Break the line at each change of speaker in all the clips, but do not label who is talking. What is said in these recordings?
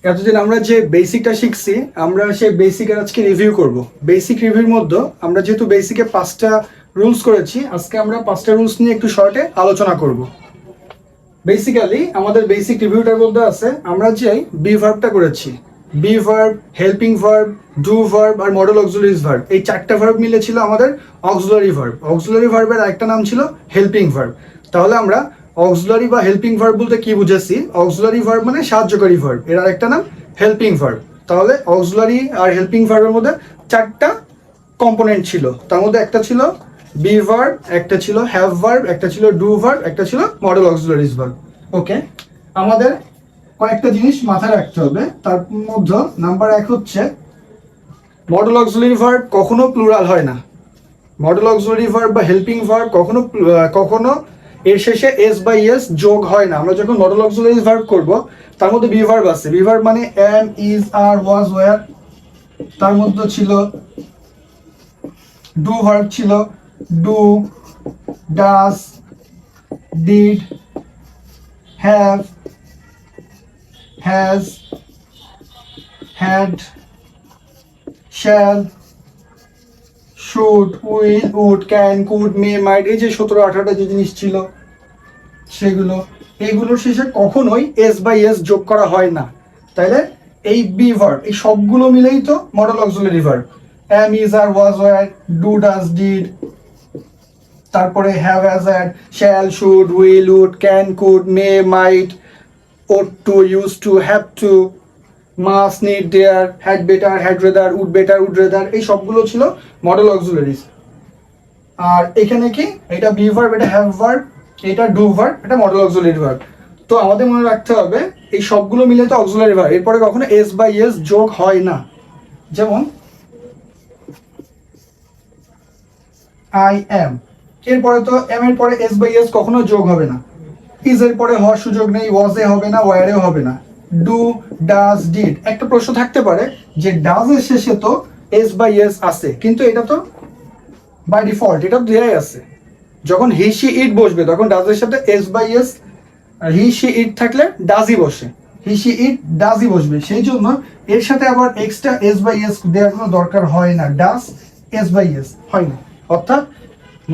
এতদিন আমরা যে বেসিকটা শিখছি, আমরা সেই বেসিকের আজকে রিভিউ করব। বেসিক রিভিউর মধ্যে আমরা যেহেতু বেসিকে 5টা রুলস করেছি, আজকে আমরা 5টা রুলস নিয়ে একটু শর্টে আলোচনা করব। বেসিক্যালি আমাদের বেসিক রিভিউটার মধ্যে আছে আমরা যে বি ভার্বটা করেছি, be verb, helping verb, do verb আর মডেল অক্সিলারিজ ভার্ব, এই 4টা ভার্ব মিলে ছিল আমাদের অক্সিলারি ভার্ব। অক্সিলারি ভার্বের আরেকটা নাম ছিল হেল্পিং ভার্ব। তাহলে আমরা অক্সিলারি বা হেল্পিং ভার্ব বলতে কি বুঝেছি? অক্সিলারি ভার্ব মানে সাহায্যকারী ভার্ব, এর আরেকটা নাম হেল্পিং ভার্ব। তাহলে অক্সিলারি আর হেল্পিং ভার্বের মধ্যে 4টা কম্পোনেন্ট ছিল। তার মধ্যে একটা ছিল বি ভার্ব, একটা ছিল হ্যাভ ভার্ব, একটা ছিল ডু ভার্ব, একটা ছিল মডেল অক্সিলারিজ ভার্ব। ওকে, আমাদের কয়েকটা জিনিস মাথায় রাখতে হবে। তার মধ্যে নাম্বার 1 হচ্ছে মডেল অক্সিলারি ভার্ব কখনো প্লুরাল হয় না। মডেল অক্সিলারি ভার্ব বা হেল্পিং ভার্ব কখনো এর শেষে এস বা ইএস যোগ হয় না। আমরা যখন মডেল অক্সিলারি ভার্ব করব তার মধ্যে বি ভার্ব আছে। বি ভার্ব মানে am, is, are, was, were. তার মধ্যে ছিল ডু ভার্ব, ছিল do, does, did, have, has, had, shall, should, will, would, can, could, may, might, এই যে 17-18টা যে জিনিস ছিল সেগুলো। এইগুলোর শেষে কখনোই এস বা এস যোগ করা হয় না। তাইলে এই বি ভার্ব এই সবগুলো মিলেই তো modal auxiliary verb. Am, is, are, was, were, do, does, did, তারপরে have, has, had, shall, should, will, would, can, could, may, might, ought to, used to, have to, must, need, dare, had better, had rather, would rather, এই সবগুলো ছিল model auxiliaries. আর এখানে কি এটা be verb, এটা have verb, এটা do verb, এটা model auxiliary verb. তো আমাদের মনে রাখতে হবে এই সবগুলো মিলে তো অক্সিলারি ভার্ব, এরপরে কখনো এস বা এস যোগ হয় না। যেমন আই এম, এরপরে তো এম এর পরে এস বা এস কখনো যোগ হবে না। ইজ এর পরে হওয়ার সুযোগ নেই, ওয়াজ এ হবে না, ওয়্যারেও হবে না। Do, does, did. একটা প্রশ্ন থাকতে পারে যে ডাজ এর শেষে তো এস বা এস আছে, কিন্তু এটা তো বাই ডিফল্ট এটা দেয়াই আছে। যখন হি শি ইট বসবে তখন ডাজ এর সাথে S by S, he she it থাকলে ডাজই বসে, হি শি ইট ডাজই বসবে। সেই জন্য এর সাথে আবার এক্সট্রা এস বাই এস দেওয়ার কোনো দরকার হয় না, ডাজ এস বাই এস হয় না। অর্থাৎ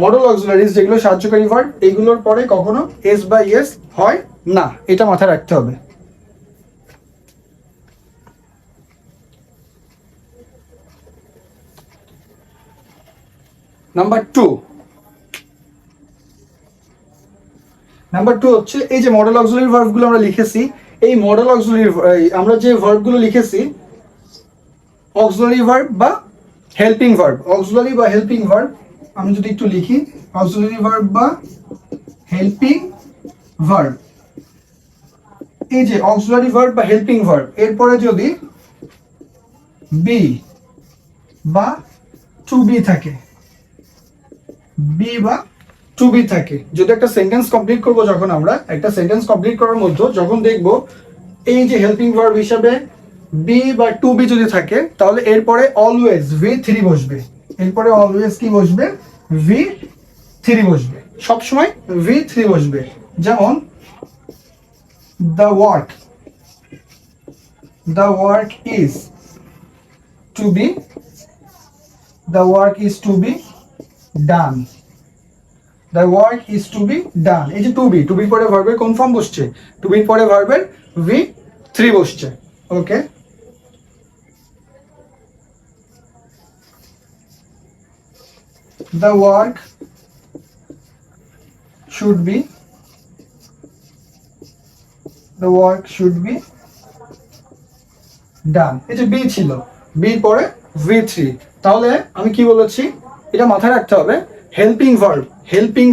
মডেল অক্সিলারিজ যেগুলো সাহায্যকারী ভার্ব এগুলোর পরে কখনো এস বাই এস হয় না, এটা মাথায় রাখতে হবে। নাম্বার 2 হচ্ছে এই যে মডেল অক্সিলারি ভার্বগুলো আমরা লিখেছি, এই মডেল অক্সিলারি আমরা যে ভার্বগুলো লিখেছি অক্সিলারি ভার্ব বা হেল্পিং ভার্ব, অক্সিলারি বা হেল্পিং ভার্ব, আমি যদি একটু লিখি অক্সিলারি ভার্ব বা হেল্পিং ভার্ব। এই যে অক্সিলারি ভার্ব বা হেল্পিং ভার্ব এরপরে যদি বি বা টু বি থাকে, বি বা টু বি থাকে, যদি একটা সেন্টেন্স কমপ্লিট করব, যখন আমরা একটা সেন্টেন্স কমপ্লিট করার মধ্যে যখন দেখব এই যে হেল্পিং ভার্ব হিসাবে বি বা টু বি যদি থাকে, তাহলে এরপরে অলওয়েজ V3 বসবে। এরপরে অলওয়েজ কি বসবে? V3 বসবে, সবসময় V3 বসবে। যেমন the work is to be, the work is to be done, the work is to be done. এই যে টু বির পরে ভার্বের কোন ফর্ম বসছে? টু বির পরে ভার্বের V3 বসছে। ওকে, the work should be done। এই যে বি ছিল, বির পরে V3, তাহলে আমি কি বলেছি এটা মাথায় রাখতে হবে। হেল্পিং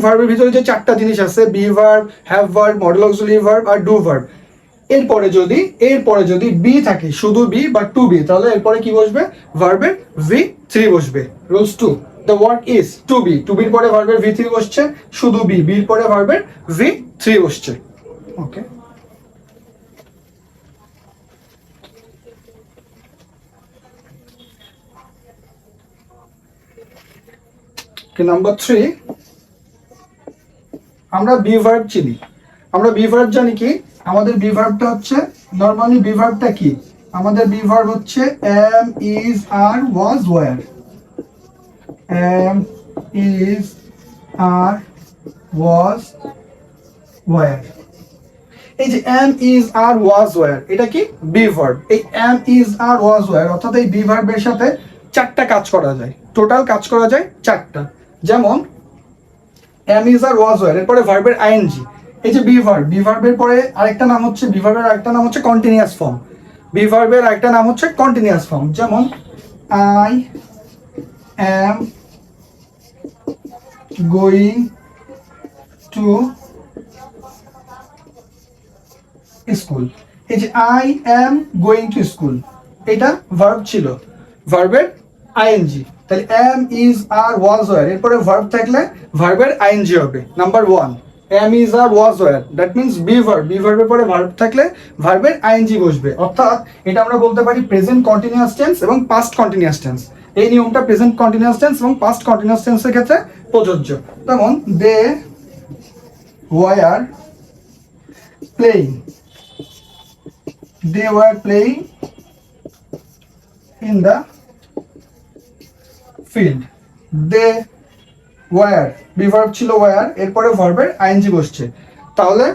ভার্বের ভিতরে যে 4টা জিনিস আছে, be verb, have verb, modal auxiliary verb আর ডু ভার্ব, এরপরে যদি বি থাকে, শুধু বি বা টু বি, তাহলে এরপরে কি বসবে? ভার্বের V3 বসবে। Rules 2, the work is to বির পরে ভার্বের V3 বসছে, শুধু বির পরে ভার্বের V3 বসছে। ওকে, নাম্বার 3, আমরা বি ভার্ব জানি কি? আমাদের বি ভার্বটা হচ্ছে নরমালি বি ভার্বটা কি? আমাদের বি ভার্ব হচ্ছে am is are was were, am is are was were। এই যে am is are was were এটা কি বি ভার্ব। এই am is are was were অর্থাৎ এই বি ভার্বের সাথে চারটা কাজ করা যায়, টোটাল কাজ করা যায় চারটা। যেমন am is are was were এরপরে ভার্বের আইএনজি। এই যে বি ভার্বের পরে আরেকটা নাম হচ্ছে, বি ভার্বের আরেকটা নাম হচ্ছে কন্টিনিউয়াস ফর্ম। বি ভার্বের আরেকটা নাম হচ্ছে কন্টিনিউয়াস ফর্ম। যেমন I am going to school. এই যে I am going to school এটা ভার্ব ছিল, ভার্বের আইএনজি। তাহলে am is are was were এরপরে ভার্ব থাকলে ভার্বের আইএনজি হবে। Number one am is are was were, that means be verb, be verb এর পরে ভার্ব থাকলে ভার্বের আইএনজি বসবে। অর্থাৎ এটা আমরা বলতে পারি প্রেজেন্ট কন্টিনিউয়াস টেন্স এবং পাস্ট কন্টিনিউয়াস টেন্স। এই নিয়মটা প্রেজেন্ট কন্টিনিউয়াস টেন্স এবং পাস্ট কন্টিনিউয়াস টেন্সের ক্ষেত্রে প্রযোজ্য। যেমন they were playing, they were playing in the field, they were be verb ছিল ওয়্যার এরপরে ভার্বের আইএনজি বসছে। তাহলে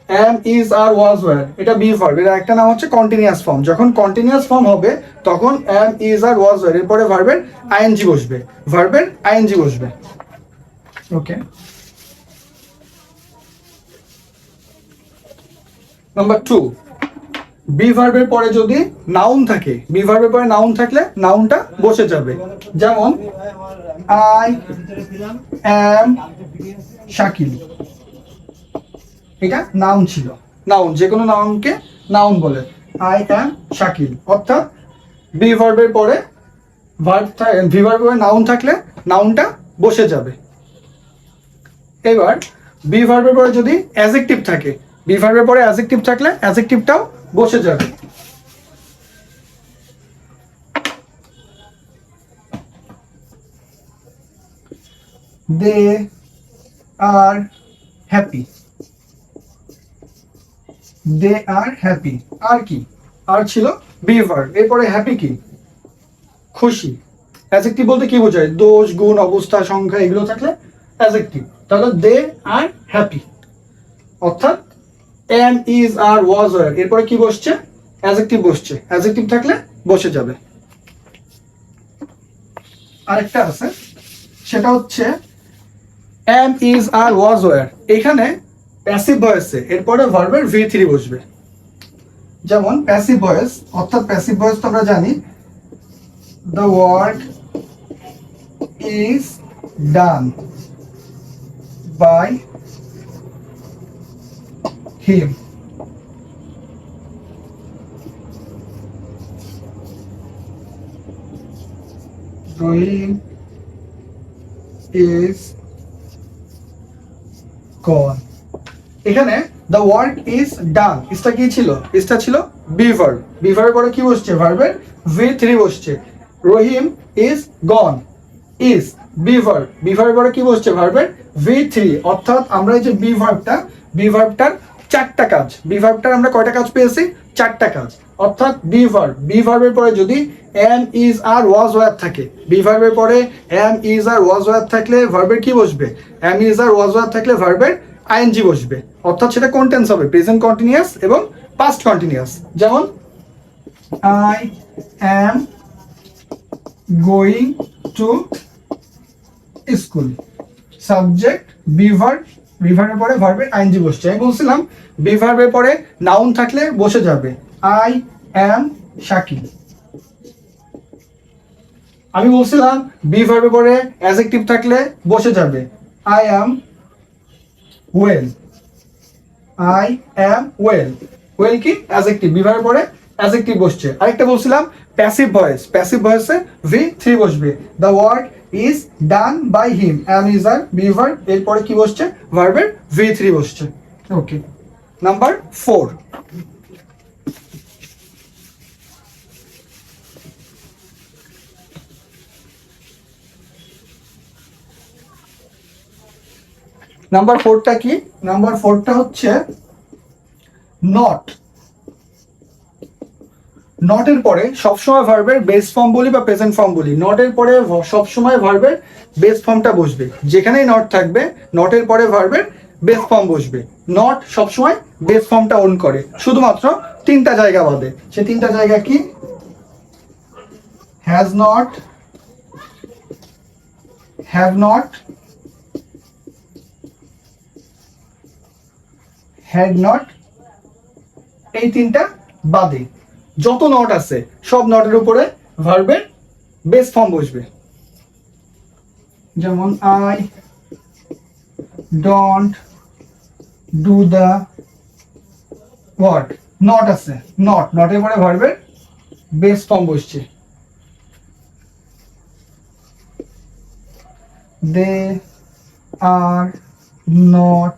am is are was were এটা বি ভার্ব, এর একটা নাম হচ্ছে কন্টিনিউয়াস ফর্ম। যখন কন্টিনিউয়াস ফর্ম হবে তখন am is are was were এরপরে ভার্বের আইএনজি বসবে, ভার্বের আইএনজি বসবে। ওকে, নাম্বার 2 বি ভার্বের পরে যদি নাউন থাকে, বি ভার্বের পরে নাউন থাকলে নাউনটা বসে যাবে। যেমন আই অ্যাম শাকিল এটা নাউন ছিল, নাউন যে কোনো নাউনকে নাউন বলে আই অ্যাম শাকিল। অর্থাৎ বি ভার্বের পরে বি ভার্বের পরে নাউন থাকলে নাউনটা বসে যাবে। এবার বি ভার্বের পরে যদি অ্যাডজেক্টিভ থাকে, বি ভার্বের পরে অ্যাডজেক্টিভ থাকলে অ্যাডজেক্টিভটাও বসে যাবে। দে আর হ্যাপি, দে আর হ্যাপি আর কি আর ছিল বি ভার্ব, এরপরে হ্যাপি কি খুশি। অ্যাডজেক্টিভ বলতে কি বোঝায়? দোষ, গুণ, অবস্থা, সংখ্যা এগুলো থাকলে অ্যাডজেক্টিভ। তাহলে দে আর হ্যাপি। অর্থাৎ am is are was were এরপরে কি বসছে? অ্যাডজেক্টিভ বসছে, অ্যাডজেক্টিভ থাকলে বসে যাবে। আরেকটা আছে সেটা হচ্ছে am is are was were এখানে প্যাসিভ ভয়েসে এরপরে ভার্বের v3 বসবে। যেমন প্যাসিভ ভয়েস, অর্থাৎ প্যাসিভ ভয়েস তো আমরা জানি the work is done by him, Rohim is gone। এখানে the work is done ইসটা কি ছিল? ইসটা ছিল বি ভার্ব, বি ভার্বের পরে কি বসছে? ভার্বের v3 বসছে। Rahim is gone, is be verb, be ভার্বের পরে কি বসছে? ভার্বের v3। অর্থাৎ আমরা এই যে বি ভার্বটার চারটা কাজ, বি ভার্বটার আমরা কয়টা কাজ পেয়েছি? চারটা কাজ। অর্থাৎ বি ভার্বের পরে যদি am is are was were থাকে, বি ভার্বের পরে am is are was were থাকলে ভার্বের কি বসবে? am is are was were থাকলে ভার্বের আইএনজি বসবে। অর্থাৎ সেটা কোন টেন্স হবে? প্রেজেন্ট কন্টিনিউয়াস এবং পাস্ট কন্টিনিউয়াস। যেমন I am going to school, subject be verb, be ভার্বের পরে ভার্বের আইএনজি বসছে। আমি বলছিলাম বি ভার্বের পরে নাউন থাকলে বসে যাবে আই অ্যাম শাকিল। আমি বলছিলাম বি ভার্বের পরে অ্যাডজেক্টিভ থাকলে বসে যাবে I am well, I am well. Well কি অ্যাডজেক্টিভ, বি ভার্বের পরে অ্যাডজেক্টিভ বসছে। আরেকটা বলছিলাম প্যাসিভ ভয়েসে v3 বসবে। The work is done by him, am is are be verb, এরপরে কি বসছে? ভার্বের v3 বসছে। ওকে, নাম্বার 4 নাম্বার 4টা কি? নাম্বার 4টা হচ্ছে নট। নটের পরে সবসময় ভার্বের বেস ফর্ম বলি বা প্রেজেন্ট ফর্ম বলি, নটের পরে সবসময় ভার্বের বেস ফর্মটা বসবে। যেখানেই নট থাকবে নটের পরে ভার্বের বেস ফর্ম বসবে। নট সবসময় বেস ফর্মটা ওন করে, শুধুমাত্র তিনটা জায়গা বাদে। সে তিনটা জায়গা কি? Has not, have not, had not, এই তিনটা বাদে যত নট আছে সব নটের উপরে ভার্বের বেস ফর্ম বসবে। যেমন I don't do the what, not আছে, নট, নটের পরে ভার্বের বেস ফর্ম বসছে। দে আর নট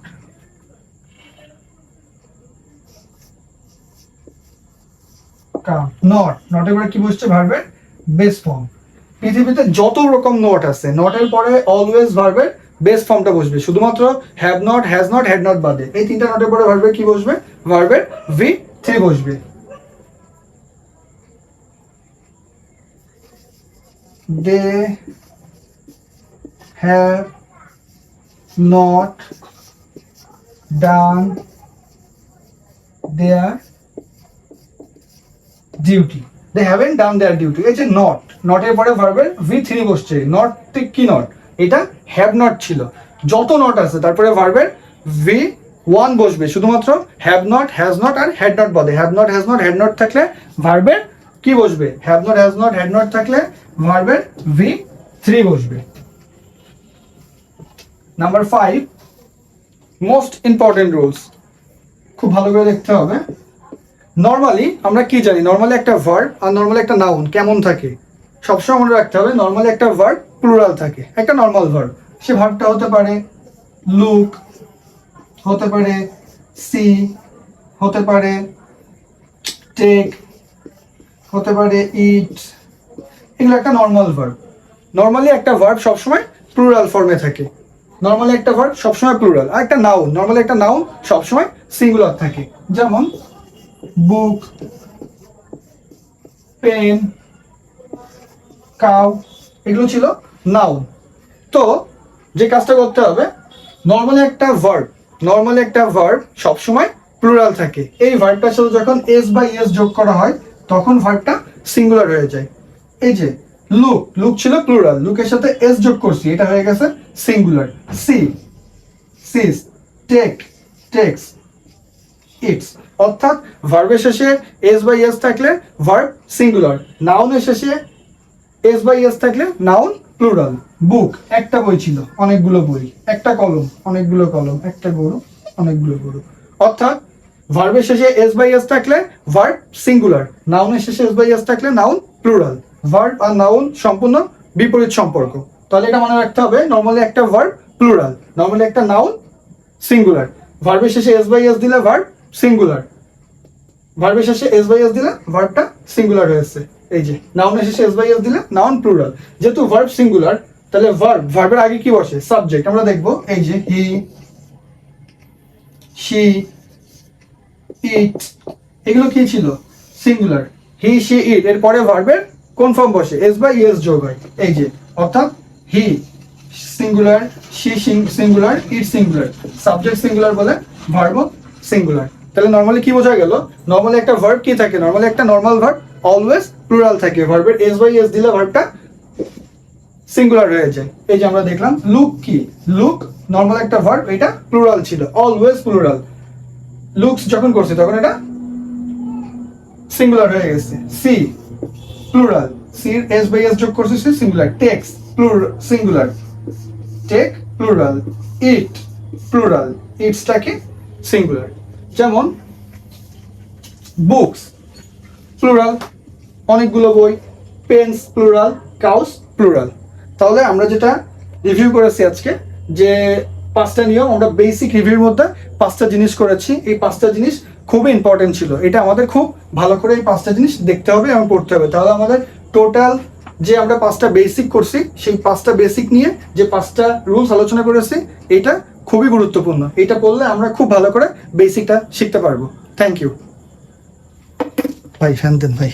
কাম, নট, নটের পরে কি বসছে? ভার্বের বেস ফর্ম। পৃথিবীতে যত রকম নট আছে নটের পরে অলওয়েজ ভার্বের বেস ফর্মটা বসবে, শুধুমাত্র have not, has not, had not বাদে। এই তিনটা নটের পরে ভার্বের কি বসবে? ভার্বের V3 বসবে। They have not done their duty, they haven't done their duty. এই যে নট, নটের পরে ভার্বের V3 বসছে। নট কি নট? এটা হ্যাভ নট ছিল। যত নট আছে তারপরে ভার্বের V1 বসবে, শুধুমাত্র হ্যাভ নট, হ্যাজ নট আর হ্যাড নট বাদে। Have not, has not, had not থাকলে ভার্বের কি বসবে? Have not, has not, had not থাকলে ভার্বের V3 বসবে। নাম্বার 5, মোস্ট ইম্পর্টেন্ট রুলস, খুব ভালো করে দেখতে হবে। নর্মালি আমরা কি জানি? নর্মালি একটা ভার্ব আর নর্মালি একটা নাউন কেমন থাকে সবসময় মনে রাখতে হবে। নর্মালি একটা ভার্ব প্লুরাল থাকে, একটা নর্মাল ভার্ব। সে ভার্বটা হতে পারে লুক, হতে পারে সি, হতে পারে টেক, হতে পারে ইট, এগুলো একটা নর্মাল ভার্ব। নর্মালি একটা ভার্ব সবসময় প্লুরাল ফর্মে থাকে। নর্মালি একটা ভার্ব সবসময় প্লুরাল। আর একটা নাউন, নর্মালি একটা নাউন সবসময় সিঙ্গুলার থাকে। যেমন বুক, পেন, কাউ, এগুলো ছিল নাউন। তো যে কাজটা করতে হবে, নর্মালি একটা ভার্ব সবসময় প্লুরাল থাকে। এই ভার্বটার সাথে যখন এস বা ইএস যোগ করা হয় তখন ভার্বটা সিঙ্গুলার হয়ে যায়। এই যে লুক ছিল প্লুরাল, লুকের সাথে এস যোগ করছি, এটা হয়ে গেছে singular. See, sees, takes, eats. অর্থাৎ ভার্বের শেষে এস বা ইএস থাকলে ভার্ব সিঙ্গুলার, নাউনের শেষে এস বা ইএস থাকলে নাউন প্লুরাল। বুক, একটা বই ছিল, অনেকগুলো বই। একটা কলম, অনেকগুলো কলম। একটা গরু, অনেকগুলো গরু। অর্থাৎ ভার্বের শেষে এস বা ইএস থাকলে ভার্ব সিঙ্গুলার, নাউনের শেষে এস বা ইএস থাকলে নাউন প্লুরাল। ভার্ব আর নাউন সম্পূর্ণ বিপরীত সম্পর্ক। তাহলে এটা মনে রাখতে হবে, নর্মালি একটা ভার্ব প্লুরাল, নর্মালি একটা নাউন সিঙ্গুলার। ভার্বের শেষে এস বা ইএস দিলে ভার্ব সিঙ্গুলার, ভার্বের শেষে এস বাই এস দিলে ভার্বটা সিঙ্গুলার হয়েছে। এই যে নাউনের শেষে এস বাই এস দিলে নাউন প্লুরাল। যেহেতু ভার্ব সিঙ্গুলার তাহলে ভার্বের আগে কি বসে? সাবজেক্ট। আমরা দেখবো এই যে হি, শি, ইট, এগুলো কি ছিল? সিঙ্গুলার। হি, শি, ইট, এর পরে ভার্বের কোন ফর্ম বসে? এস বাই এস যোগ হয়। এই যে অর্থাৎ he singular, she singular, it singular, subject singular বলে ভার্ব সিঙ্গুলার। তাহলে নর্মালি কি বোঝা গেল? নর্মালি একটা ভার্ব কি থাকে? নর্মালি একটা নর্মাল ভার্ব অলওয়েজ প্লুরাল থাকে। ভার্বের এস বাই এস দিলে ভার্বটা সিঙ্গুলার হয়ে যায়। এই যে আমরা দেখলাম লুক কি? লুক নর্মাল একটা ভার্ব, এটা প্লুরাল ছিল, অলওয়েজ প্লুরাল। লুকস যখন করছে তখন এটা সিঙ্গুলার হয়ে গেছে। সি প্লুরাল, সির এস বাই এস যোগ করছে, sees singular. Takes plural, singular, take plural. Eat plural, ইটসটাকে সিঙ্গুলার। যেমন বুকস প্লুরাল, অনেকগুলো বই। Pens plural, cows plural. তাহলে আমরা যেটা রিভিউ করেছি আজকে, যে 5টা নিয়ম, আমরা বেসিক রিভিউর মধ্যে 5টা জিনিস করেছি। এই 5টা জিনিস খুবই ইম্পর্টেন্ট ছিল। এটা আমাদের খুব ভালো করে এই 5টা জিনিস দেখতে হবে এবং পড়তে হবে। তাহলে আমাদের টোটাল যে আমরা 5টা বেসিক করছি, সেই 5টা বেসিক নিয়ে যে 5টা রুলস আলোচনা করেছি, এটা খুবই গুরুত্বপূর্ণ। এটা পড়লে আমরা খুব ভালো করে বেসিকটা শিখতে পারবো। থ্যাংক ইউ ভাই, শান্তন ভাই।